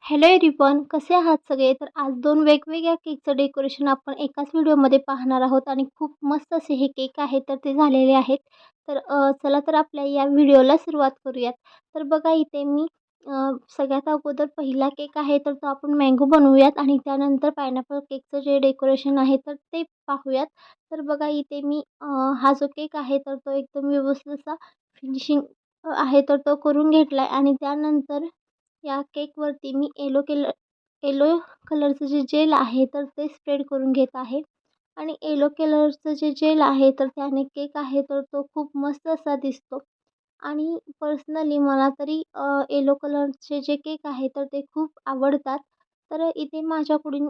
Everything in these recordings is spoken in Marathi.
हॅलो एव्हरीवन, कसे आहात सगळे? तर आज दोन वेगवेगळ्या केकचं डेकोरेशन आपण एकाच व्हिडिओमध्ये पाहणार आहोत आणि खूप मस्त असे हे केक आहेत तर ते झालेले आहेत. तर चला तर आपल्या या व्हिडिओला सुरुवात करूयात. तर बघा इथे मी सगळ्यात अगोदर पहिला केक आहे तर तो आपण मँगो बनवूयात आणि त्यानंतर पायनॅपल केकचं जे डेकोरेशन आहे तर ते पाहूयात. तर बघा इथे मी हा जो केक आहे तर तो एकदम व्यवस्थित असा फिनिशिंग आहे तर तो करून घेतला आहे आणि त्यानंतर या केकवरती मी येलो कलरचं जे जेल आहे तर ते स्प्रेड करून घेत आहे आणि येलो कलरचं जे जेल आहे तर त्याने केक आहे तर तो खूप मस्त असा दिसतो. आणि पर्सनली मला तरी येलो कलरचे जे केक आहे तर ते खूप आवडतात. तर इथे माझ्याकडून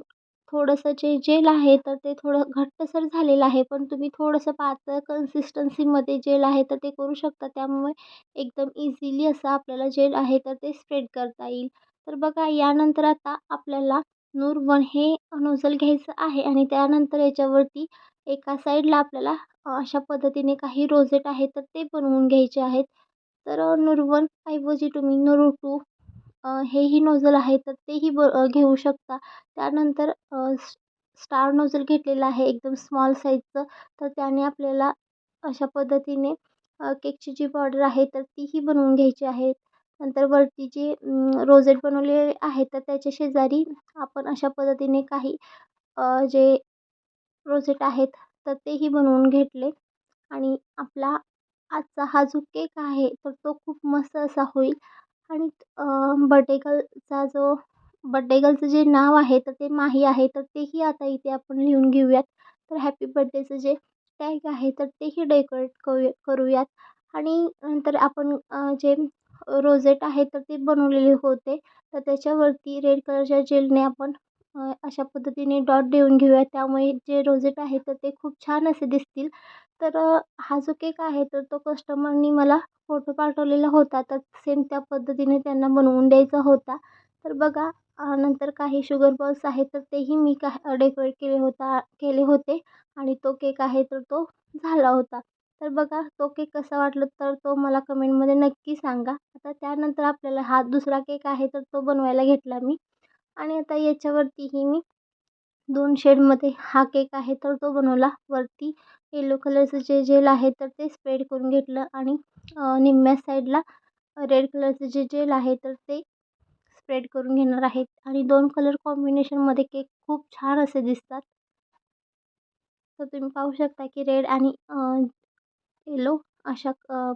थोडंसं जे जेल आहे तर ते थोडं घट्टसर झालेलं आहे, पण तुम्ही थोडंसं पातळ कन्सिस्टन्सीमध्ये जेल आहे तर ते करू शकता. त्यामुळे एकदम इझिली असं आपल्याला जेल आहे तर ते स्प्रेड करता येईल. तर बघा यानंतर आता आपल्याला नूर वन हे नोझल घ्यायचं आहे आणि त्यानंतर याच्यावरती एका साईडला आपल्याला अशा पद्धतीने काही रोजेट आहे तर ते बनवून घ्यायचे आहेत. तर नूर वन ऐवजी तुम्ही नूर टू हेही नोझल आहे तर तेही घेऊ शकता. त्यानंतर स्टार नोझल घेतलेला आहे एकदम स्मॉल साईजचं. तर त्याने आपल्याला अशा पद्धतीने केकची जी बॉर्डर आहे तर तीही बनवून घ्यायची आहे. नंतर वरती जे रोझेट बनवलेले आहेत तर त्याच्या शेजारी आपण अशा पद्धतीने काही जे रोझेट आहेत तर तेही बनवून घेतले आणि आपला आजचा हा जो केक आहे तर तो खूप मस्त असा होईल. आणि बर्थडे गर्लचा जो बर्थडे गर्लचं जे नाव आहे तर ते माही आहे तर तेही आता इथे आपण लिहून घेऊयात. तर हॅपी बर्थडेचं जे टॅग आहे तर तेही डेकोरेट करूयात. आणि नंतर आपण जे रोझेट आहे तर ते बनवलेले होते तर त्याच्यावरती रेड कलरच्या जेलने आपण अशा पद्धतीने डॉट देऊन घेऊया. त्यामुळे जे रोझेट आहे तर ते खूप छान असे दिसतील. तर हा जो केक आहे तर तो कस्टमरनी मला फोटो पाठवलेला होता तर सेम त्या पद्धतीने त्यांना बनवून द्यायचा होता. तर बघा नंतर काही शुगर बॉल्स आहेत तर तेही मी डेकोरेट केले होते आणि तो केक आहे तर तो झाला होता. तर बघा तो केक कसा वाटला तर तो मला कमेंटमध्ये नक्की सांगा. आता त्यानंतर आपल्याला हा दुसरा केक आहे तर तो बनवायला घेतला मी आणि आता याच्यावरतीही मी 2 शेडमध्ये हा केक आहे तर तो बनवला. वरती येलो कलरचं जे जेल आहे तर ते स्प्रेड करून घेतलं आणि निम्म्या साईडला रेड कलरचं जे जेल आहे तर ते स्प्रेड करून घेणार आहेत आणि 2 कलर कॉम्बिनेशनमध्ये केक खूप छान असे दिसतात. तर तुम्ही पाहू शकता की रेड आणि येलो अशा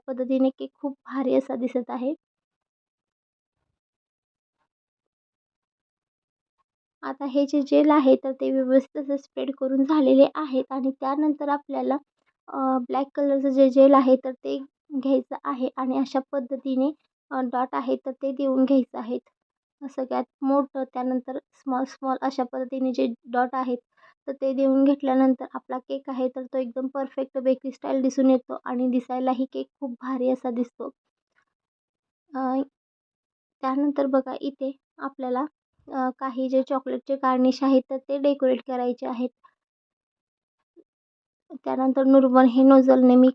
पद्धतीने केक खूप भारी असा दिसत आहे. आता हे जे जेल आहे तर ते व्यवस्थित असं स्प्रेड करून झालेले आहेत आणि त्यानंतर आपल्याला ब्लॅक कलरचं जे जेल आहे तर ते घ्यायचं आहे आणि अशा पद्धतीने डॉट आहे तर ते देऊन घ्यायचं आहेत. सगळ्यात मोठं त्यानंतर स्मॉल स्मॉल अशा पद्धतीने जे डॉट आहेत तर ते देऊन घेतल्यानंतर आपला केक आहे तर तो एकदम परफेक्ट बेकरी स्टाईल दिसून येतो आणि दिसायलाही केक खूप भारी असा दिसतो. त्यानंतर बघा इथे आपल्याला काही जे चॉकलेटचे गार्निश आहेत तर ते डेकोरेट करायचे आहेत. त्यानंतर नुरबन हे नोझलने मी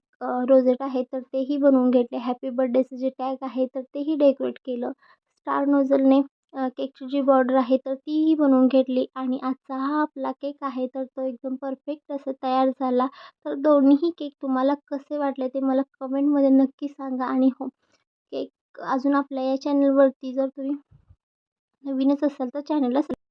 रोझेट आहे तर तेही बनवून घेतले. हॅपी बर्थडेचं जे टॅग आहे तर तेही डेकोरेट केलं. स्टार नोझलने केकची जी बॉर्डर आहे तर तीही बनवून घेतली आणि आजचा हा आपला केक आहे तर तो एकदम परफेक्ट असं तयार झाला. तर दोन्हीही केक तुम्हाला कसे वाटले ते मला कमेंटमध्ये नक्की सांगा. आणि हो, केक अजून आपल्या या चॅनलवरती जर तुम्ही नवीनच असाल तर चॅनलला